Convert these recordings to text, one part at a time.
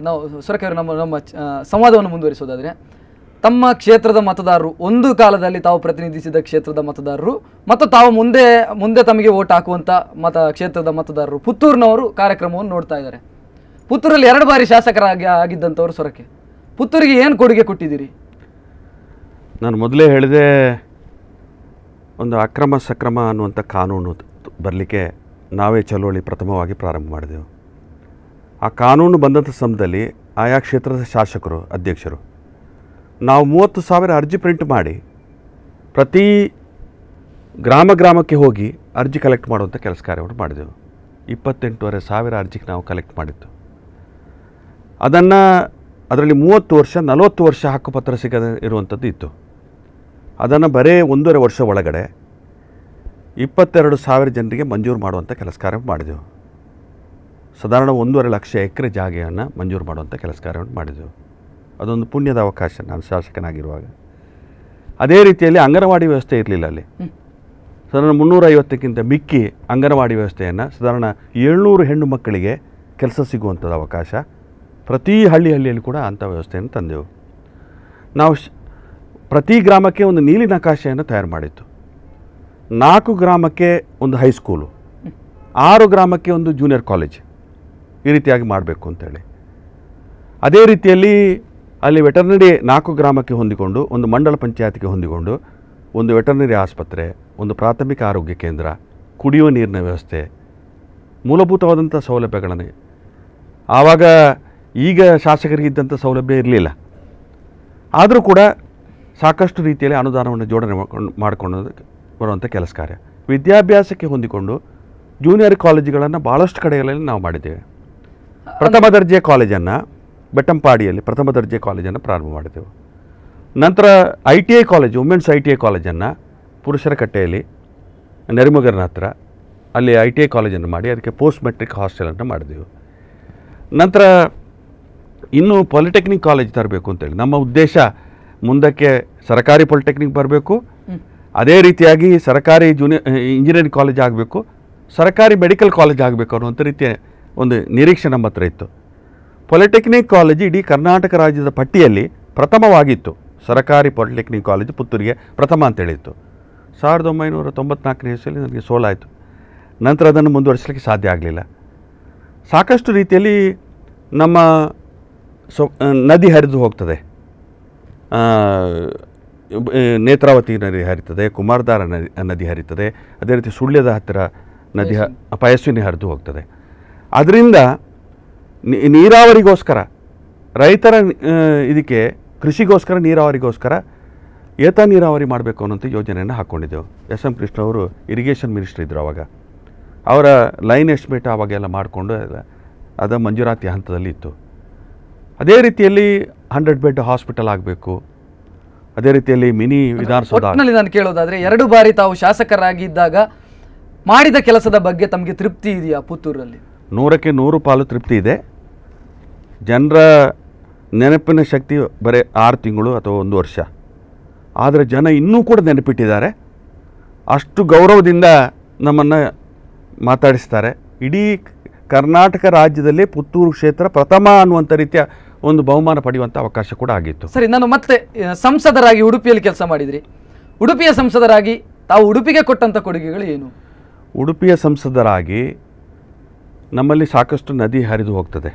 ನಾವು ಸೊರಕೆ ಅವರು ನಮ್ಮ ಸಂವಾದವನ್ನು ಮುಂದುವರಿಸೋದಾದರೆ, ತಮ್ಮ ಕ್ಷೇತ್ರದ ಮತದಾರರು, ಒಂದು ಕಾಲದಲ್ಲಿ ತಾವು ಪ್ರತಿನಿಧಿಸಿದ ಕ್ಷೇತ್ರದ ಮತದಾರರು ಮತ್ತು ತಾವು ಮುಂದೆ ತಮಗೆ ವೋಟ್ ಹಾಕುವಂಥ ಕ್ಷೇತ್ರದ ಮತದಾರರು, ಪುತ್ತೂರಿನವರು ಕಾರ್ಯಕ್ರಮವನ್ನು ನೋಡ್ತಾ ಇದ್ದಾರೆ. ಪುತ್ತೂರಲ್ಲಿ 2 ಬಾರಿ ಶಾಸಕರಾಗಿ ಆಗಿದ್ದಂಥವ್ರು ಸೊರಕೆ, ಪುತ್ತೂರಿಗೆ ಏನು ಕೊಡುಗೆ ಕೊಟ್ಟಿದ್ದೀರಿ? ನಾನು ಮೊದಲೇ ಹೇಳಿದೆ, ಒಂದು ಅಕ್ರಮ ಸಕ್ರಮ ಅನ್ನುವಂಥ ಕಾನೂನು ಬರಲಿಕ್ಕೆ ನಾವೇ ಚಳುವಳಿ ಪ್ರಥಮವಾಗಿ ಪ್ರಾರಂಭ ಮಾಡಿದೆವು. ಆ ಕಾನೂನು ಬಂದಂಥ ಸಮಯದಲ್ಲಿ ಆಯಾ ಕ್ಷೇತ್ರದ ಶಾಸಕರು, ಅಧ್ಯಕ್ಷರು, ನಾವು 30,000 ಅರ್ಜಿ ಪ್ರಿಂಟ್ ಮಾಡಿ ಪ್ರತಿ ಗ್ರಾಮಕ್ಕೆ ಹೋಗಿ ಅರ್ಜಿ ಕಲೆಕ್ಟ್ ಮಾಡುವಂಥ ಕೆಲಸ ಕಾರ್ಯವನ್ನು ಮಾಡಿದೆವು. 28,500 ಅರ್ಜಿಗೆ ನಾವು ಕಲೆಕ್ಟ್ ಮಾಡಿದ್ದು. ಅದರಲ್ಲಿ 30 ವರ್ಷ 40 ವರ್ಷ ಹಕ್ಕುಪತ್ರ ಸಿಗದೆ ಇರುವಂಥದ್ದು ಇತ್ತು. ಅದನ್ನು ಬರೀ 1.5 ವರ್ಷ ಒಳಗಡೆ 22,000 ಜನರಿಗೆ ಮಂಜೂರು ಮಾಡುವಂಥ ಕೆಲಸ ಕಾರ್ಯ ಮಾಡಿದೆವು. ಸಾಧಾರಣ 1.5 ಲಕ್ಷ ಎಕರೆ ಜಾಗೆಯನ್ನು ಮಂಜೂರು ಮಾಡುವಂಥ ಕೆಲಸ ಕಾರ್ಯವನ್ನು ಮಾಡಿದೆವು. ಅದೊಂದು ಪುಣ್ಯದ ಅವಕಾಶ ನಾನು ಶಾಸಕನಾಗಿರುವಾಗ. ಅದೇ ರೀತಿಯಲ್ಲಿ ಅಂಗನವಾಡಿ ವ್ಯವಸ್ಥೆ ಇರಲಿಲ್ಲ ಅಲ್ಲಿ. ಸಾಧಾರಣ 350ಕ್ಕಿಂತ ಮಿಕ್ಕಿ ಅಂಗನವಾಡಿ ವ್ಯವಸ್ಥೆಯನ್ನು ಸಾಧಾರಣ 700 ಹೆಣ್ಣು ಮಕ್ಕಳಿಗೆ ಕೆಲಸ ಸಿಗುವಂಥದ್ದು ಅವಕಾಶ ಪ್ರತಿ ಹಳ್ಳಿಯಲ್ಲಿ ಕೂಡ ಅಂಥ ವ್ಯವಸ್ಥೆಯನ್ನು ತಂದೆವು. ನಾವು ಪ್ರತಿ ಗ್ರಾಮಕ್ಕೆ ಒಂದು ನೀಲಿ ನಕಾಶೆಯನ್ನು ತಯಾರು ಮಾಡಿತ್ತು. 4 ಗ್ರಾಮಕ್ಕೆ ಒಂದು ಹೈಸ್ಕೂಲು, 6 ಗ್ರಾಮಕ್ಕೆ ಒಂದು ಜೂನಿಯರ್ ಕಾಲೇಜ್, ಈ ರೀತಿಯಾಗಿ ಮಾಡಬೇಕು ಅಂತೇಳಿ. ಅದೇ ರೀತಿಯಲ್ಲಿ ಅಲ್ಲಿ ವೆಟರ್ನರಿ 4 ಗ್ರಾಮಕ್ಕೆ ಹೊಂದಿಕೊಂಡು, ಒಂದು ಮಂಡಲ ಪಂಚಾಯತ್ಗೆ ಹೊಂದಿಕೊಂಡು ಒಂದು ವೆಟರ್ನರಿ ಆಸ್ಪತ್ರೆ, ಒಂದು ಪ್ರಾಥಮಿಕ ಆರೋಗ್ಯ ಕೇಂದ್ರ, ಕುಡಿಯುವ ನೀರಿನ ವ್ಯವಸ್ಥೆ, ಮೂಲಭೂತವಾದಂಥ ಸೌಲಭ್ಯಗಳನ್ನು ಆವಾಗ ಈಗ ಶಾಸಕರಿಗಿದ್ದಂಥ ಸೌಲಭ್ಯ ಇರಲಿಲ್ಲ. ಆದರೂ ಕೂಡ ಸಾಕಷ್ಟು ರೀತಿಯಲ್ಲಿ ಅನುದಾನವನ್ನು ಜೋಡಣೆ ಮಾಡಿಕೊಂಡು ಬರುವಂಥ ಕೆಲಸ ಕಾರ್ಯ. ವಿದ್ಯಾಭ್ಯಾಸಕ್ಕೆ ಹೊಂದಿಕೊಂಡು ಜೂನಿಯರ್ ಕಾಲೇಜುಗಳನ್ನು ಭಾಳಷ್ಟು ಕಡೆಗಳಲ್ಲಿ ನಾವು ಮಾಡಿದ್ದೇವೆ. ಪ್ರಥಮ ದರ್ಜೆ ಕಾಲೇಜನ್ನು ಬೆಟ್ಟಂಪಾಡಿಯಲ್ಲಿ ಪ್ರಥಮ ದರ್ಜೆ ಕಾಲೇಜನ್ನು ಪ್ರಾರಂಭ ಮಾಡಿದೆವು. ನಂತರ ITI ಕಾಲೇಜು, ವುಮೆನ್ಸ್ ITI ಕಾಲೇಜನ್ನು ಪುರುಷರ ಕಟ್ಟೆಯಲ್ಲಿ ನೆರಿಮಗರ್ನ ಹತ್ರ ಅಲ್ಲಿ ITI ಕಾಲೇಜನ್ನು ಮಾಡಿ ಅದಕ್ಕೆ ಪೋಸ್ಟ್ ಮೆಟ್ರಿಕ್ ಹಾಸ್ಟೆಲನ್ನು ಮಾಡಿದೆವು. ನಂತರ ಇನ್ನೂ ಪಾಲಿಟೆಕ್ನಿಕ್ ಕಾಲೇಜ್ ತರಬೇಕು ಅಂತೇಳಿ ನಮ್ಮ ಉದ್ದೇಶ. ಮುಂದಕ್ಕೆ ಸರ್ಕಾರಿ ಪಾಲಿಟೆಕ್ನಿಕ್ ಬರಬೇಕು, ಅದೇ ರೀತಿಯಾಗಿ ಸರ್ಕಾರಿ ಇಂಜಿನಿಯರಿಂಗ್ ಕಾಲೇಜ್ ಆಗಬೇಕು, ಸರ್ಕಾರಿ ಮೆಡಿಕಲ್ ಕಾಲೇಜ್ ಆಗಬೇಕು ಅನ್ನುವಂಥ ರೀತಿಯ ಒಂದು ನಿರೀಕ್ಷೆ ನಮ್ಮ ಹತ್ರ ಇತ್ತು. ಪಾಲಿಟೆಕ್ನಿಕ್ ಕಾಲೇಜು ಇಡೀ ಕರ್ನಾಟಕ ರಾಜ್ಯದ ಪಟ್ಟಿಯಲ್ಲಿ ಪ್ರಥಮವಾಗಿತ್ತು. ಸರ್ಕಾರಿ ಪಾಲಿಟೆಕ್ನಿಕ್ ಕಾಲೇಜು ಪುತ್ತೂರಿಗೆ ಪ್ರಥಮ ಅಂತೇಳಿತ್ತು. 1994ನೇ ಇಸವಿಯಲ್ಲಿ ನನಗೆ ಸೋಲಾಯಿತು. ನಂತರ ಅದನ್ನು ಮುಂದುವರಿಸಲಿಕ್ಕೆ ಸಾಧ್ಯ ಆಗಲಿಲ್ಲ. ಸಾಕಷ್ಟು ರೀತಿಯಲ್ಲಿ ನಮ್ಮ ನದಿ ಹರಿದು ಹೋಗ್ತದೆ. ನೇತ್ರಾವತಿ ನದಿ ಹರಿತದೆ, ಕುಮಾರಧಾರ ನದಿ ಹರಿತದೆ, ಅದೇ ರೀತಿ ಸುಳ್ಯದ ಹತ್ತಿರ ನದಿ ಪಯಸ್ವಿನಿ ಹರಿದು ಹೋಗ್ತದೆ. ಅದರಿಂದ ನೀರಾವರಿಗೋಸ್ಕರ ರೈತರ ಇದಕ್ಕೆ ಕೃಷಿಗೋಸ್ಕರ ನೀರಾವರಿಗೋಸ್ಕರ ಏತ ನೀರಾವರಿ ಮಾಡಬೇಕು ಅನ್ನೋಂಥ ಯೋಜನೆಯನ್ನು ಹಾಕ್ಕೊಂಡಿದ್ದೆವು. SM ಕೃಷ್ಣ ಅವರು ಇರಿಗೇಷನ್ ಮಿನಿಸ್ಟರ್ ಇದ್ದರು ಆವಾಗ. ಅವರ ಲೈನ್ ಎಸ್ಟಿಮೇಟ್ ಆವಾಗೆಲ್ಲ ಮಾಡಿಕೊಂಡು ಅದು ಮಂಜೂರಾತಿ ಹಂತದಲ್ಲಿ ಇತ್ತು. ಅದೇ ರೀತಿಯಲ್ಲಿ 100 ಬೆಡ್ ಹಾಸ್ಪಿಟಲ್ ಆಗಬೇಕು. ಅದೇ ರೀತಿಯಲ್ಲಿ ಮಿನಿ ವಿಧಾನಸೌಧ. ನಾನು ಕೇಳೋದಾದರೆ 2 ಬಾರಿ ತಾವು ಶಾಸಕರಾಗಿದ್ದಾಗ ಮಾಡಿದ ಕೆಲಸದ ಬಗ್ಗೆ ತಮಗೆ ತೃಪ್ತಿ ಇದೆಯಾ? ಪುತ್ತೂರಲ್ಲಿ 100ಕ್ಕೆ 100 ಪಾಲು ತೃಪ್ತಿ ಇದೆ. ಜನರ ನೆನಪಿನ ಶಕ್ತಿ ಬರೀ 6 ತಿಂಗಳು ಅಥವಾ 1 ವರ್ಷ, ಆದರೆ ಜನ ಇನ್ನೂ ಕೂಡ ನೆನಪಿಟ್ಟಿದ್ದಾರೆ. ಅಷ್ಟು ಗೌರವದಿಂದ ನಮ್ಮನ್ನು ಮಾತಾಡಿಸ್ತಾರೆ. ಇಡೀ ಕರ್ನಾಟಕ ರಾಜ್ಯದಲ್ಲಿ ಪುತ್ತೂರು ಕ್ಷೇತ್ರ ಪ್ರಥಮ ಅನ್ನುವಂಥ ರೀತಿಯ ಒಂದು ಬಹುಮಾನ ಪಡೆಯುವಂಥ ಅವಕಾಶ ಕೂಡ ಆಗಿತ್ತು. ಸರಿ, ನಾನು ಮತ್ತೆ ಸಂಸದರಾಗಿ ಉಡುಪಿಯಲ್ಲಿ ಕೆಲಸ ಮಾಡಿದ್ರಿ. ಉಡುಪಿಯ ಸಂಸದರಾಗಿ ತಾವು ಉಡುಪಿಗೆ ಕೊಟ್ಟಂಥ ಕೊಡುಗೆಗಳು ಏನು? ಉಡುಪಿಯ ಸಂಸದರಾಗಿ ನಮ್ಮಲ್ಲಿ ಸಾಕಷ್ಟು ನದಿ ಹರಿದು ಹೋಗ್ತದೆ,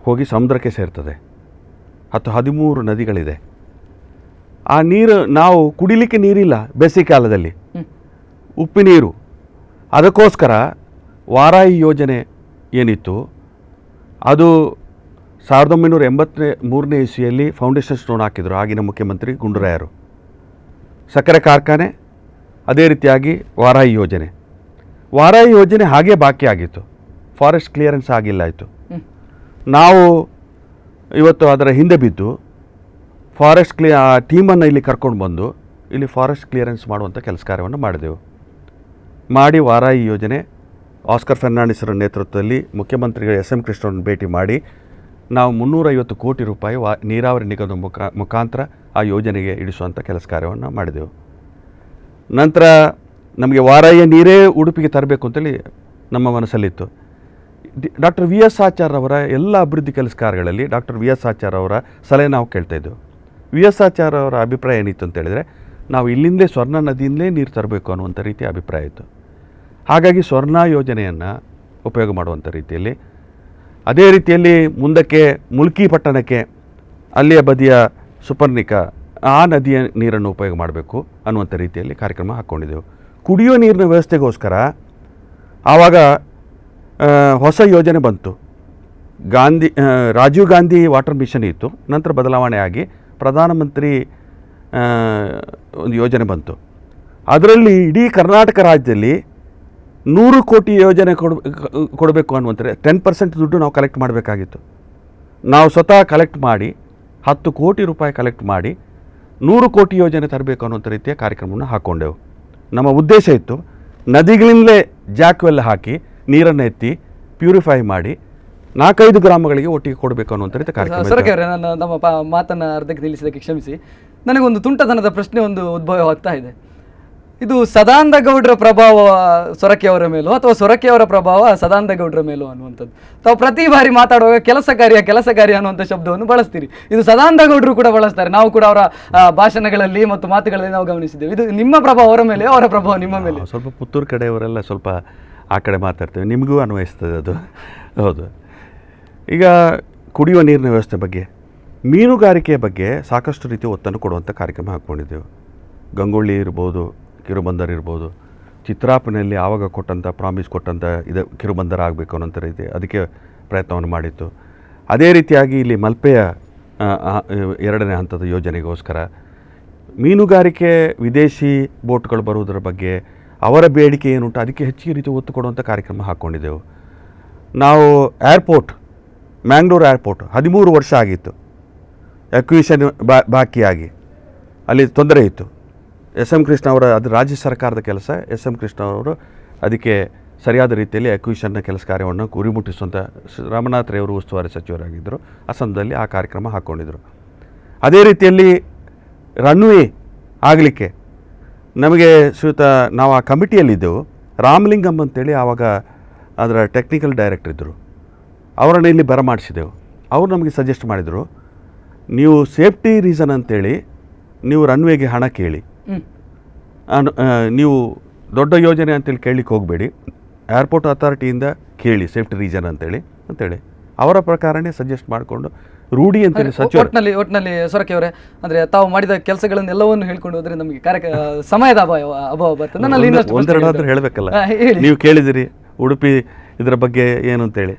ಹೋಗಿ ಸಮುದ್ರಕ್ಕೆ ಸೇರ್ತದೆ. 13 ನದಿಗಳಿದೆ. ಆ ನೀರು ನಾವು ಕುಡಿಲಿಕ್ಕೆ ನೀರಿಲ್ಲ ಬೇಸಿಗೆ ಕಾಲದಲ್ಲಿ, ಉಪ್ಪಿನೀರು. ಅದಕ್ಕೋಸ್ಕರ ವಾರಾಹಿ ಯೋಜನೆ ಏನಿತ್ತು ಅದು 1983ನೇ ಇಸ್ವಿಯಲ್ಲಿ ಫೌಂಡೇಶನ್ ಸ್ಟೋನ್ ಹಾಕಿದರು ಆಗಿನ ಮುಖ್ಯಮಂತ್ರಿ ಗುಂಡೂರಾಯರು. ಸಕ್ಕರೆ ಕಾರ್ಖಾನೆ, ಅದೇ ರೀತಿಯಾಗಿ ವಾರಾಹಿ ಯೋಜನೆ ಹಾಗೇ ಬಾಕಿ ಆಗಿತ್ತು. ಫಾರೆಸ್ಟ್ ಕ್ಲಿಯರೆನ್ಸ್ ಆಗಿಲ್ಲ ಆಯಿತು. ನಾವು ಇವತ್ತು ಅದರ ಹಿಂದೆ ಬಿದ್ದು ಫಾರೆಸ್ಟ್ ಟೀಮನ್ನು ಇಲ್ಲಿ ಕರ್ಕೊಂಡು ಬಂದು ಇಲ್ಲಿ ಫಾರೆಸ್ಟ್ ಕ್ಲಿಯರೆನ್ಸ್ ಮಾಡುವಂಥ ಕೆಲಸ ಕಾರ್ಯವನ್ನು ಮಾಡಿದೆವು. ಮಾಡಿ ವಾರಾಹಿ ಯೋಜನೆ ಆಸ್ಕರ್ ಫೆರ್ನಾಂಡಿಸರ ನೇತೃತ್ವದಲ್ಲಿ ಮುಖ್ಯಮಂತ್ರಿಗಳು SM ಕೃಷ್ಣರನ್ನು ಭೇಟಿ ಮಾಡಿ ನಾವು 350 ಕೋಟಿ ರೂಪಾಯಿ ನೀರಾವರಿ ನಿಗಮದ ಮುಖಾಂತರ ಆ ಯೋಜನೆಗೆ ಇಡಿಸುವಂಥ ಕೆಲಸ ಕಾರ್ಯವನ್ನು ಮಾಡಿದೆವು. ನಂತರ ನಮಗೆ ವಾರಾಹಿಯ ನೀರೇ ಉಡುಪಿಗೆ ತರಬೇಕು ಅಂತೇಳಿ ನಮ್ಮ ಮನಸ್ಸಲ್ಲಿತ್ತು. ಡಾಕ್ಟರ್ ವಿ ಎಸ್ ಆಚಾರ್ ಅವರ ಎಲ್ಲ ಅಭಿವೃದ್ಧಿ ಕೆಲಸ ಕಾರ್ಯಗಳಲ್ಲಿ ಡಾಕ್ಟರ್ ವಿ ಎಸ್ ಆಚಾರ್ ಅವರ ಸಲಹೆ ನಾವು ಕೇಳ್ತಾ ಇದ್ದೆವು. ವಿ ಎಸ್ ಆಚಾರ್ ಅವರ ಅಭಿಪ್ರಾಯ ಏನಿತ್ತು ಅಂತ ಹೇಳಿದರೆ, ನಾವು ಇಲ್ಲಿಂದಲೇ ಸ್ವರ್ಣ ನದಿಯಿಂದಲೇ ನೀರು ತರಬೇಕು ಅನ್ನುವಂಥ ರೀತಿಯ ಅಭಿಪ್ರಾಯ ಇತ್ತು. ಹಾಗಾಗಿ ಸ್ವರ್ಣ ಯೋಜನೆಯನ್ನು ಉಪಯೋಗ ಮಾಡುವಂಥ ರೀತಿಯಲ್ಲಿ, ಅದೇ ರೀತಿಯಲ್ಲಿ ಮುಂದಕ್ಕೆ ಮುಲ್ಕಿ ಪಟ್ಟಣಕ್ಕೆ ಅಲ್ಲಿಯ ಬದಿಯ ಸುಪರ್ಣಿಕ ಆ ನದಿಯ ನೀರನ್ನು ಉಪಯೋಗ ಮಾಡಬೇಕು ಅನ್ನುವಂಥ ರೀತಿಯಲ್ಲಿ ಕಾರ್ಯಕ್ರಮ ಹಾಕ್ಕೊಂಡಿದ್ದೆವು. ಕುಡಿಯೋ ನೀರಿನ ವ್ಯವಸ್ಥೆಗೋಸ್ಕರ ಆವಾಗ ಹೊಸ ಯೋಜನೆ ಬಂತು. ರಾಜೀವ್ ಗಾಂಧಿ ವಾಟರ್ ಮಿಷನ್ ಇತ್ತು, ನಂತರ ಬದಲಾವಣೆ ಆಗಿ ಪ್ರಧಾನಮಂತ್ರಿ ಒಂದು ಯೋಜನೆ ಬಂತು. ಅದರಲ್ಲಿ ಇಡೀ ಕರ್ನಾಟಕ ರಾಜ್ಯದಲ್ಲಿ 100 ಕೋಟಿ ಯೋಜನೆ ಕೊಡಬೇಕು ಅನ್ನುವಂಥ 10% ದುಡ್ಡು ನಾವು ಕಲೆಕ್ಟ್ ಮಾಡಬೇಕಾಗಿತ್ತು. ನಾವು ಸ್ವತಃ ಕಲೆಕ್ಟ್ ಮಾಡಿ 10 ಕೋಟಿ ರೂಪಾಯಿ ಕಲೆಕ್ಟ್ ಮಾಡಿ 100 ಕೋಟಿ ಯೋಜನೆ ತರಬೇಕು ಅನ್ನುವಂಥ ರೀತಿಯ ಕಾರ್ಯಕ್ರಮವನ್ನು ಹಾಕ್ಕೊಂಡೆವು. ನಮ್ಮ ಉದ್ದೇಶ ಇತ್ತು, ನದಿಗಳಿಂದಲೇ ಜಾಕ್ವೆಲ್ ಹಾಕಿ ನೀರನ್ನು ಎತ್ತಿ ಪ್ಯೂರಿಫೈ ಮಾಡಿ 4-5 ಗ್ರಾಮಗಳಿಗೆ ಒಟ್ಟಿಗೆ ಕೊಡಬೇಕು ಅನ್ನುವಂಥ ರೀತಿ ಕಾರ್ಯಕ್ರಮ. ಸೊರಕೆಯವರೇ, ನಮ್ಮ ಮಾತನ್ನು ಅರ್ಧಕ್ಕೆ ನಿಲ್ಲಿಸಿದ್ದಕ್ಕೆ ಕ್ಷಮಿಸಿ. ನನಗೊಂದು ತುಂಟತನದ ಪ್ರಶ್ನೆ ಒಂದು ಉದ್ಭವವಾಗ್ತಾ ಇದೆ. ಇದು ಸದಾನಂದ ಗೌಡರ ಪ್ರಭಾವ ಸೊರಕೆಯವರ ಮೇಲೋ ಅಥವಾ ಸೊರಕೆಯವರ ಪ್ರಭಾವ ಸದಾನಂದ ಗೌಡರ ಮೇಲೋ ಅನ್ನುವಂಥದ್ದು. ತಾವು ಪ್ರತಿ ಬಾರಿ ಮಾತಾಡುವಾಗ ಕೆಲಸ ಕಾರ್ಯ ಅನ್ನುವಂಥ ಶಬ್ದವನ್ನು ಬಳಸ್ತೀರಿ. ಇದು ಸದಾನಂದ ಗೌಡರು ಕೂಡ ಬಳಸ್ತಾರೆ. ನಾವು ಕೂಡ ಅವರ ಭಾಷಣಗಳಲ್ಲಿ ಮತ್ತು ಮಾತುಗಳಲ್ಲಿ ನಾವು ಗಮನಿಸಿದ್ದೇವೆ. ಇದು ನಿಮ್ಮ ಪ್ರಭಾವ ಅವರ ಮೇಲೆ, ಅವರ ಪ್ರಭಾವ ನಿಮ್ಮ ಮೇಲೆ? ಸ್ವಲ್ಪ ಪುತ್ತೂರು ಕಡೆಯವರೆಲ್ಲ ಸ್ವಲ್ಪ ಆ ಕಡೆ ಮಾತಾಡ್ತೇವೆ, ನಿಮಗೂ ಅನ್ವಯಿಸ್ತದೆ ಅದು. ಹೌದು. ಈಗ ಕುಡಿಯುವ ನೀರಿನ ವ್ಯವಸ್ಥೆ ಬಗ್ಗೆ, ಮೀನುಗಾರಿಕೆಯ ಬಗ್ಗೆ ಸಾಕಷ್ಟು ರೀತಿಯ ಒತ್ತನ್ನು ಕೊಡುವಂಥ ಕಾರ್ಯಕ್ರಮ ಹಾಕ್ಕೊಂಡಿದ್ದೆವು. ಗಂಗೊಳ್ಳಿ ಇರ್ಬೋದು, ಕಿರುಬಂದರ್ ಇರ್ಬೋದು, ಚಿತ್ರಾಪನಲ್ಲಿ ಆವಾಗ ಪ್ರಾಮಿಸ್ ಕೊಟ್ಟಂಥ ಕಿರುಬಂದರ ಆಗಬೇಕು ಅನ್ನೋಂಥ ರೀತಿ ಅದಕ್ಕೆ ಪ್ರಯತ್ನವನ್ನು ಮಾಡಿತ್ತು. ಅದೇ ರೀತಿಯಾಗಿ ಇಲ್ಲಿ ಮಲ್ಪೆಯ 2ನೇ ಹಂತದ ಯೋಜನೆಗೋಸ್ಕರ ಮೀನುಗಾರಿಕೆ ವಿದೇಶಿ ಬೋಟ್ಗಳು ಬರುವುದರ ಬಗ್ಗೆ ಅವರ ಬೇಡಿಕೆ ಏನುಂಟು ಅದಕ್ಕೆ ಹೆಚ್ಚಿನ ರೀತಿ ಒತ್ತು ಕೊಡುವಂಥ ಕಾರ್ಯಕ್ರಮ ಹಾಕ್ಕೊಂಡಿದ್ದೆವು. ನಾವು ಮ್ಯಾಂಗ್ಳೂರು ಏರ್ಪೋರ್ಟ್ 13 ವರ್ಷ ಆಗಿತ್ತು ಎಕ್ವಿಷನ್ ಬಾಕಿಯಾಗಿ, ಅಲ್ಲಿ ತೊಂದರೆ ಇತ್ತು. ಎಸ್ ಎಂ ಕೃಷ್ಣ ಅವರ, ಅದು ರಾಜ್ಯ ಸರ್ಕಾರದ ಕೆಲಸ, ಎಸ್ ಎಂ ಕೃಷ್ಣ ಅವರು ಅದಕ್ಕೆ ಸರಿಯಾದ ರೀತಿಯಲ್ಲಿ ಎಕ್ವಿಷನ್ನ ಕೆಲಸ ಕಾರ್ಯವನ್ನು ಗುರಿಮುಟ್ಟಿಸುವಂಥ ರಾಮನಾಥ್ ರೈ ಅವರು ಉಸ್ತುವಾರಿ ಸಚಿವರಾಗಿದ್ದರು. ಆ ಸಂದರ್ಭದಲ್ಲಿ ಆ ಕಾರ್ಯಕ್ರಮ ಹಾಕ್ಕೊಂಡಿದ್ದರು. ಅದೇ ರೀತಿಯಲ್ಲಿ ರನ್ವೇ ಆಗಲಿಕ್ಕೆ ನಮಗೆ ನಾವು ಆ ಕಮಿಟಿಯಲ್ಲಿದ್ದೆವು. ರಾಮಲಿಂಗಮ್ ಅಂತೇಳಿ ಆವಾಗ ಅದರ ಟೆಕ್ನಿಕಲ್ ಡೈರೆಕ್ಟರ್ ಇದ್ದರು, ಅವರನ್ನು ಇಲ್ಲಿ ಬರಮಾಡಿಸಿದೆವು. ಅವರು ನಮಗೆ ಸಜೆಸ್ಟ್ ಮಾಡಿದರು, ನೀವು ಸೇಫ್ಟಿ ರೀಸನ್ ಅಂತೇಳಿ ನೀವು ರನ್ವೇಗೆ ಹಣ ಕೇಳಿ, ನೀವು ದೊಡ್ಡ ಯೋಜನೆ ಅಂತೇಳಿ ಕೇಳಲಿಕ್ಕೆ ಹೋಗಬೇಡಿ, ಏರ್ಪೋರ್ಟ್ ಅಥಾರಿಟಿಯಿಂದ ಕೇಳಿ ಸೇಫ್ಟಿ ರೀಸನ್ ಅಂತೇಳಿ ಅವರ ಪ್ರಕಾರನೇ ಸಜೆಸ್ಟ್ ಮಾಡಿಕೊಂಡು ರೂಢಿ ಅಂತೇಳಿ ಸಚಿವರು ಒಟ್ಟಿನಲ್ಲಿ ಸೊರಕೆಯವರೇ, ಅಂದರೆ ತಾವು ಮಾಡಿದ ಕೆಲಸಗಳನ್ನೆಲ್ಲವನ್ನು ಹೇಳ್ಕೊಂಡು ಹೋದರೆ ನಮಗೆ ಸಮಯದ ಅಭಾವ ಬರ್ತದೆ. ಒಂದೆರಡಾದ್ರೂ ಹೇಳಬೇಕಲ್ಲ. ನೀವು ಕೇಳಿದಿರಿ ಉಡುಪಿ ಇದರ ಬಗ್ಗೆ ಏನು ಅಂತೇಳಿ.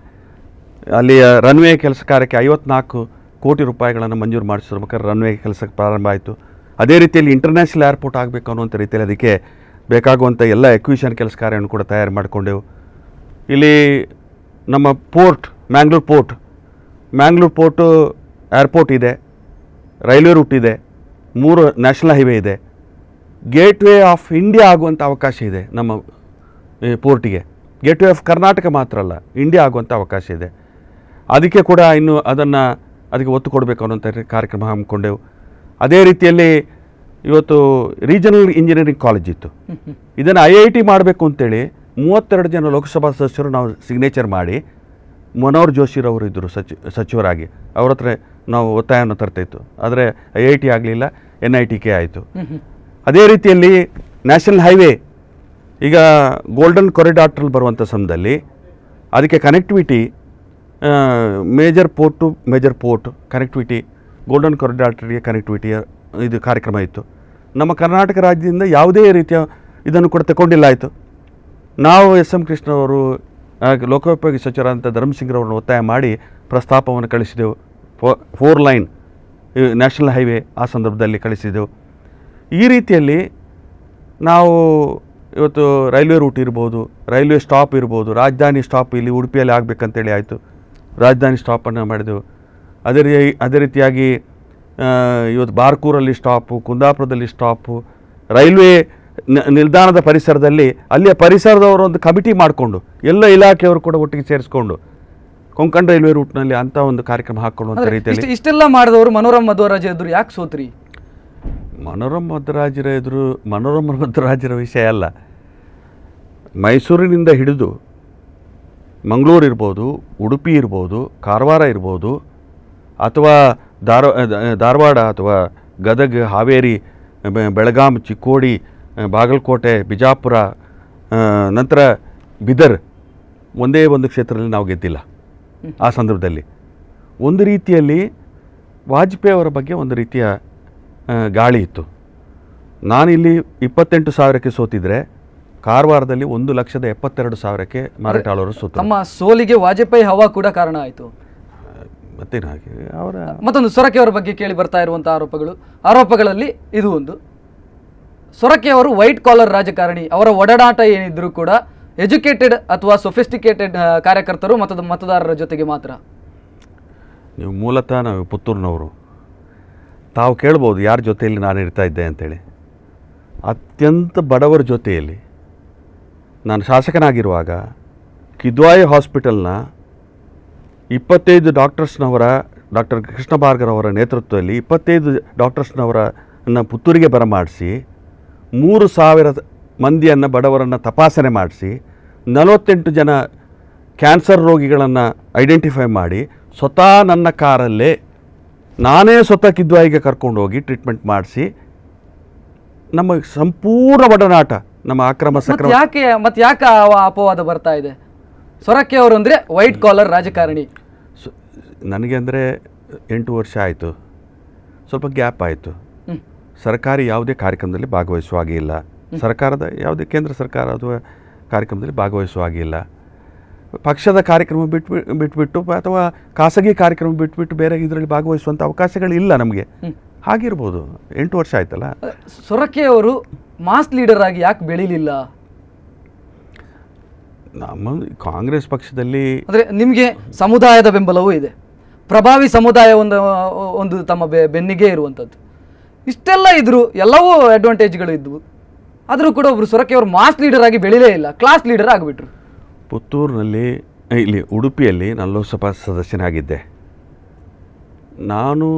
ಅಲ್ಲಿಯ ರನ್ವೇ ಕೆಲಸ ಕಾರ್ಯಕ್ಕೆ 54 ಕೋಟಿ ರೂಪಾಯಿಗಳನ್ನು ಮಂಜೂರು ಮಾಡಿಸಿರ್ಬೇಕಾದ್ರೆ ರನ್ವೇ ಕೆಲಸಕ್ಕೆ ಪ್ರಾರಂಭ ಆಯಿತು. ಅದೇ ರೀತಿಯಲ್ಲಿ ಇಂಟರ್ನ್ಯಾಷನಲ್ ಏರ್ಪೋರ್ಟ್ ಆಗಬೇಕು ಅನ್ನುವಂಥ ರೀತಿಯಲ್ಲಿ ಅದಕ್ಕೆ ಬೇಕಾಗುವಂಥ ಎಲ್ಲ ಎಕ್ವಿಷನ್ ಕೆಲಸ ಕಾರ್ಯವನ್ನು ಕೂಡ ತಯಾರು ಮಾಡಿಕೊಂಡೆವು. ಇಲ್ಲಿ ನಮ್ಮ ಮ್ಯಾಂಗ್ಳೂರು ಪೋರ್ಟು ಏರ್ಪೋರ್ಟ್ ಇದೆ, ರೈಲ್ವೆ ರೂಟ್ ಇದೆ, 3 ನ್ಯಾಷನಲ್ ಹೈವೇ ಇದೆ, ಗೇಟ್ವೇ ಆಫ್ ಇಂಡಿಯಾ ಆಗುವಂಥ ಅವಕಾಶ ಇದೆ. ನಮ್ಮ ಪೋರ್ಟಿಗೆ ಗೇಟ್ವೇ ಆಫ್ ಕರ್ನಾಟಕ ಮಾತ್ರ ಅಲ್ಲ, ಇಂಡಿಯಾ ಆಗುವಂಥ ಅವಕಾಶ ಇದೆ. ಅದಕ್ಕೆ ಕೂಡ ಇನ್ನು ಅದಕ್ಕೆ ಒತ್ತು ಕೊಡಬೇಕು ಅನ್ನೋಂಥ ಕಾರ್ಯಕ್ರಮ ಹಮ್ಮಿಕೊಂಡೆವು. ಅದೇ ರೀತಿಯಲ್ಲಿ ಇವತ್ತು ರೀಜನಲ್ ಇಂಜಿನಿಯರಿಂಗ್ ಕಾಲೇಜ್ ಇತ್ತು, ಇದನ್ನು IIT ಮಾಡಬೇಕು ಅಂತೇಳಿ 32 ಜನ ಲೋಕಸಭಾ ಸದಸ್ಯರು ನಾವು ಸಿಗ್ನೇಚರ್ ಮಾಡಿ, ಮನೋಹರ್ ಜೋಶಿರವರು ಇದ್ದರು ಸಚಿವರಾಗಿ, ಅವ್ರ ಹತ್ರ ನಾವು ಒತ್ತಾಯವನ್ನು ತರ್ತಾಯಿತ್ತು. ಆದರೆ IIT ಆಗಲಿಲ್ಲ, NITK ಆಯಿತು. ಅದೇ ರೀತಿಯಲ್ಲಿ ನ್ಯಾಷನಲ್ ಹೈವೇ ಈಗ ಗೋಲ್ಡನ್ ಕಾರಿಡಾರ್ಟಲ್ಲಿ ಬರುವಂಥ ಸಮಯದಲ್ಲಿ ಅದಕ್ಕೆ connectivity major port to major port connectivity, golden ಕಾರಿಡಾರ್ಟರ್ಗೆ ಕನೆಕ್ಟಿವಿಟಿಯ ಇದು ಕಾರ್ಯಕ್ರಮ ಇತ್ತು. ನಮ್ಮ ಕರ್ನಾಟಕ ರಾಜ್ಯದಿಂದ ಯಾವುದೇ ರೀತಿಯ ಇದನ್ನು ಕೂಡ ತಗೊಂಡಿಲ್ಲ ಆಯಿತು. ನಾವು ಎಸ್ ಎಂ ಕೃಷ್ಣ ಅವರು ಲೋಕೋಪಯೋಗಿ ಸಚಿವರಾದಂಥ ಧರ್ಮಸಿಂಗ್ರವ್ರನ್ನ ಒತ್ತಾಯ ಮಾಡಿ ಪ್ರಸ್ತಾಪವನ್ನು ಕಳಿಸಿದೆವು. 4 ಲೈನ್ ನ್ಯಾಷನಲ್ ಹೈವೇ ಆ ಸಂದರ್ಭದಲ್ಲಿ ಕಳಿಸಿದೆವು. ಈ ರೀತಿಯಲ್ಲಿ ನಾವು ಇವತ್ತು ರೈಲ್ವೆ ರೂಟ್ ಇರ್ಬೋದು, ರೈಲ್ವೆ ಸ್ಟಾಪ್ ಇರ್ಬೋದು, ರಾಜಧಾನಿ ಸ್ಟಾಪ್ ಇಲ್ಲಿ ಉಡುಪಿಯಲ್ಲಿ ಆಗಬೇಕಂತೇಳಿ ಆಯಿತು, ರಾಜಧಾನಿ ಸ್ಟಾಪನ್ನು ಮಾಡಿದೆವು. ಅದೇ ರೀತಿಯಾಗಿ ಇವತ್ತು ಬಾರ್ಕೂರಲ್ಲಿ ಸ್ಟಾಪು, ಕುಂದಾಪುರದಲ್ಲಿ ಸ್ಟಾಪು, ರೈಲ್ವೆ ನಿಲ್ದಾಣದ ಪರಿಸರದಲ್ಲಿ ಅಲ್ಲಿಯ ಪರಿಸರದವರು ಒಂದು ಕಮಿಟಿ ಮಾಡಿಕೊಂಡು ಎಲ್ಲ ಇಲಾಖೆಯವರು ಕೂಡ ಒಟ್ಟಿಗೆ ಸೇರಿಸ್ಕೊಂಡು ಕೊಂಕಣ ರೈಲ್ವೆ ರೂಟ್ನಲ್ಲಿ ಅಂಥ ಒಂದು ಕಾರ್ಯಕ್ರಮ ಹಾಕ್ಕೊಳ್ಳುವಂಥ ರೀತಿಯಲ್ಲಿ ಇಷ್ಟೆಲ್ಲ ಮಾಡಿದವರು ಮನೋರಮ ಮಧ್ವರಾಜ್ ಎದುರು ಯಾಕೆ ಸೋತ್ರಿ? ಮನೋರಮ ಮಧ್ವರಾಜರ ವಿಷಯ ಅಲ್ಲ. ಮೈಸೂರಿನಿಂದ ಹಿಡಿದು ಮಂಗಳೂರು ಇರ್ಬೋದು, ಉಡುಪಿ ಇರ್ಬೋದು, ಕಾರವಾರ ಇರ್ಬೋದು, ಅಥವಾ ಧಾರವಾಡ ಅಥವಾ ಗದಗ, ಹಾವೇರಿ, ಬೆಳಗಾಂ, ಚಿಕ್ಕೋಡಿ, ಬಾಗಲಕೋಟೆ, ಬಿಜಾಪುರ, ನಂತರ ಬಿದರ್, ಒಂದೇ ಒಂದು ಕ್ಷೇತ್ರದಲ್ಲಿ ನಾವು ಗೆದ್ದಿಲ್ಲ. ಆ ಸಂದರ್ಭದಲ್ಲಿ ಒಂದು ರೀತಿಯಲ್ಲಿ ವಾಜಪೇಯಿ ಅವರ ಬಗ್ಗೆ ಒಂದು ರೀತಿಯ ಗಾಳಿ ಇತ್ತು. ನಾನಿಲ್ಲಿ 28,000ಕ್ಕೆ ಸೋತಿದ್ರೆ ಕಾರವಾರದಲ್ಲಿ 1,72,000ಕ್ಕೆ ಮಾರಾಟಾಳವರು ಸೋತರು. ತಮ್ಮ ಸೋಲಿಗೆ ವಾಜಪೇಯಿ ಹವಾ ಕೂಡ ಕಾರಣ ಆಯಿತು. ಮತ್ತೇನು ಹಾಗೆ ಅವರ ಮತ್ತೊಂದು ಸೊರಕೆ ಅವರ ಬಗ್ಗೆ ಕೇಳಿ ಬರ್ತಾ ಇರುವಂಥ ಆರೋಪಗಳಲ್ಲಿ ಇದು ಒಂದು. ಸೊರಕೆ ಅವರು ವೈಟ್ ಕಾಲರ್ ರಾಜಕಾರಣಿ. ಅವರ ಒಡನಾಟ ಏನಿದ್ರು ಕೂಡ ಎಜುಕೇಟೆಡ್ ಅಥವಾ ಸೊಫಿಸ್ಟಿಕೇಟೆಡ್ ಕಾರ್ಯಕರ್ತರು ಮತದಾರರ ಜೊತೆಗೆ ಮಾತ್ರ. ನೀವು ಮೂಲತಃ ನಾವು ಪುತ್ತೂರಿನವರು, ತಾವು ಕೇಳ್ಬೋದು ಯಾರ ಜೊತೆಯಲ್ಲಿ ನಾನು ಇರ್ತಾ ಇದ್ದೆ ಅಂತೇಳಿ. ಅತ್ಯಂತ ಬಡವರ ಜೊತೆಯಲ್ಲಿ ನಾನು ಶಾಸಕನಾಗಿರುವಾಗ ಕಿದ್ವಾಯಿ ಹಾಸ್ಪಿಟಲ್ನ 25 ಡಾಕ್ಟರ್ಸ್ನವರ, ಡಾಕ್ಟರ್ ಕೃಷ್ಣ ಭಾರ್ಗರ್ ಅವರ ನೇತೃತ್ವದಲ್ಲಿ 25 ಡಾಕ್ಟರ್ಸ್ನವರನ್ನು ಪುತ್ತೂರಿಗೆ ಬರಮಾಡಿಸಿ 3,000 ಮಂದಿಯನ್ನು, ಬಡವರನ್ನು ತಪಾಸಣೆ ಮಾಡಿಸಿ 48 ಜನ ಕ್ಯಾನ್ಸರ್ ರೋಗಿಗಳನ್ನು ಐಡೆಂಟಿಫೈ ಮಾಡಿ ಸ್ವತಃ ನನ್ನ ಕಾರಲ್ಲೇ ನಾನೇ ಸ್ವತಃ ಕಿದ್ವಾಯಿಗೆ ಕರ್ಕೊಂಡೋಗಿ ಟ್ರೀಟ್ಮೆಂಟ್ ಮಾಡಿಸಿ ನಮ್ಮ ಸಂಪೂರ್ಣ ಒಡನಾಟ, ನಮ್ಮ ಅಕ್ರಮ ಸಕ್ರಮ. ಯಾಕೆ ಅಪವಾದ ಬರ್ತಾ ಇದೆ? ಸೊರಕೆ ಅವರು ಅಂದರೆ ವೈಟ್ ಕಾಲರ್ ರಾಜಕಾರಣಿ. ನನಗೆ ಅಂದರೆ 8 ವರ್ಷ ಆಯಿತು, ಸ್ವಲ್ಪ ಗ್ಯಾಪ್ ಆಯಿತು. ಸರ್ಕಾರಿ ಯಾವುದೇ ಕಾರ್ಯಕ್ರಮದಲ್ಲಿ ಭಾಗವಹಿಸುವ ಹಾಗೆ ಇಲ್ಲ, ಸರ್ಕಾರದ ಯಾವುದೇ ಕೇಂದ್ರ ಸರ್ಕಾರ ಅಥವಾ ಕಾರ್ಯಕ್ರಮದಲ್ಲಿ ಭಾಗವಹಿಸುವ ಹಾಗೆ ಇಲ್ಲ. ಪಕ್ಷದ ಕಾರ್ಯಕ್ರಮ ಬಿಟ್ಬಿಟ್ಟು ಅಥವಾ ಖಾಸಗಿ ಕಾರ್ಯಕ್ರಮ ಬಿಟ್ಬಿಟ್ಟು ಬೇರೆ ಇದರಲ್ಲಿ ಭಾಗವಹಿಸುವಂಥ ಅವಕಾಶಗಳಿಲ್ಲ ನಮಗೆ. ಹಾಗಿರ್ಬೋದು. 8 ವರ್ಷ ಆಯ್ತಲ್ಲ. ಸೊರಕೆ ಅವರು ಮಾಸ್ ಲೀಡರ್ ಆಗಿ ಯಾಕೆ ಬೆಳೀಲಿಲ್ಲ? ನಮ್ಮ ಕಾಂಗ್ರೆಸ್ ಪಕ್ಷದಲ್ಲಿ ಅಂದರೆ ನಿಮಗೆ ಸಮುದಾಯದ ಬೆಂಬಲವೂ ಇದೆ, ಪ್ರಭಾವಿ ಸಮುದಾಯ ಒಂದು ತಮ್ಮ ಬೆನ್ನಿಗೆ ಇರುವಂಥದ್ದು. ಇಷ್ಟೆಲ್ಲ ಇದ್ರು, ಎಲ್ಲವೂ ಅಡ್ವಾಂಟೇಜ್ಗಳು ಇದ್ವು. ಆದರೂ ಕೂಡ ಒಬ್ಬರು ಸೊರಕೆ ಅವರು ಮಾಸ್ ಲೀಡರ್ ಆಗಿ ಬೆಳೀಲೇ ಇಲ್ಲ, ಕ್ಲಾಸ್ ಲೀಡರ್ ಆಗಿಬಿಟ್ರು. ಪುತ್ತೂರಿನಲ್ಲಿ, ಇಲ್ಲಿ ಉಡುಪಿಯಲ್ಲಿ ನಾನು ಲೋಕಸಭಾ ಸದಸ್ಯನಾಗಿದ್ದೆ. ನಾನು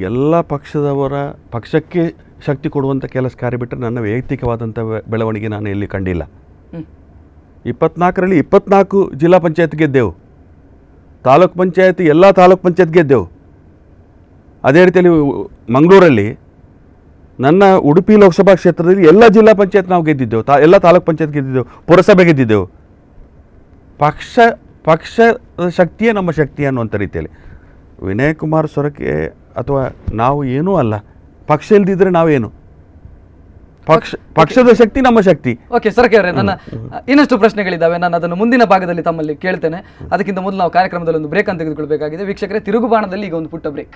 ಎಲ್ಲ ಪಕ್ಷದವರ ಪಕ್ಷಕ್ಕೆ ಶಕ್ತಿ ಕೊಡುವಂಥ ಕೆಲಸ ಕಾರ್ಯ ಬಿಟ್ಟರೆ ನನ್ನ ವೈಯಕ್ತಿಕವಾದಂಥ ಬೆಳವಣಿಗೆ ನಾನು ಎಲ್ಲಿ ಕಂಡಿಲ್ಲ. 24ರಲ್ಲಿ 24 ಜಿಲ್ಲಾ ಪಂಚಾಯತ್ ಗೆದ್ದೆವು, ತಾಲೂಕ್ ಪಂಚಾಯತ್ ಎಲ್ಲ ತಾಲೂಕ್ ಪಂಚಾಯತ್ ಗೆದ್ದೆವು. ಅದೇ ರೀತಿಯಲ್ಲಿ ಮಂಗಳೂರಲ್ಲಿ ನನ್ನ ಉಡುಪಿ ಲೋಕಸಭಾ ಕ್ಷೇತ್ರದಲ್ಲಿ ಎಲ್ಲ ಜಿಲ್ಲಾ ಪಂಚಾಯತ್ ನಾವು ಗೆದ್ದಿದ್ದೆವು, ಎಲ್ಲ ತಾಲೂಕ್ ಪಂಚಾಯತ್ ಗೆದ್ದಿದ್ದೆವು, ಪುರಸಭೆ ಗೆದ್ದಿದ್ದೆವು. ಪಕ್ಷದ ಶಕ್ತಿಯೇ ನಮ್ಮ ಶಕ್ತಿ ಅನ್ನುವಂಥ ರೀತಿಯಲ್ಲಿ ವಿನಯ್ ಕುಮಾರ್ ಸೊರಕೆ ಅಥವಾ ನಾವು ಏನೂ ಅಲ್ಲ. ಪಕ್ಷ ಇಲ್ದಿದ್ರೆ ನಾವೇನು? ಪಕ್ಷದ ಶಕ್ತಿ ನಮ್ಮ ಶಕ್ತಿ. ಓಕೆ ಸೊರಕೆ ಅವರೇ, ನನ್ನ ಇನ್ನಷ್ಟು ಪ್ರಶ್ನೆಗಳಿದ್ದಾವೆ, ನಾನು ಅದನ್ನು ಮುಂದಿನ ಭಾಗದಲ್ಲಿ ತಮ್ಮಲ್ಲಿ ಕೇಳ್ತೇನೆ. ಅದಕ್ಕಿಂತ ಮೊದಲು ನಾವು ಕಾರ್ಯಕ್ರಮದಲ್ಲಿ ಒಂದು ಬ್ರೇಕ್ ಅಂತ ತೆಗೆದುಕೊಳ್ಬೇಕಾಗಿದೆ. ವೀಕ್ಷಕರೇ, ತಿರುಗುಬಾಣದಲ್ಲಿ ಈಗ ಒಂದು ಪುಟ್ಟ ಬ್ರೇಕ್.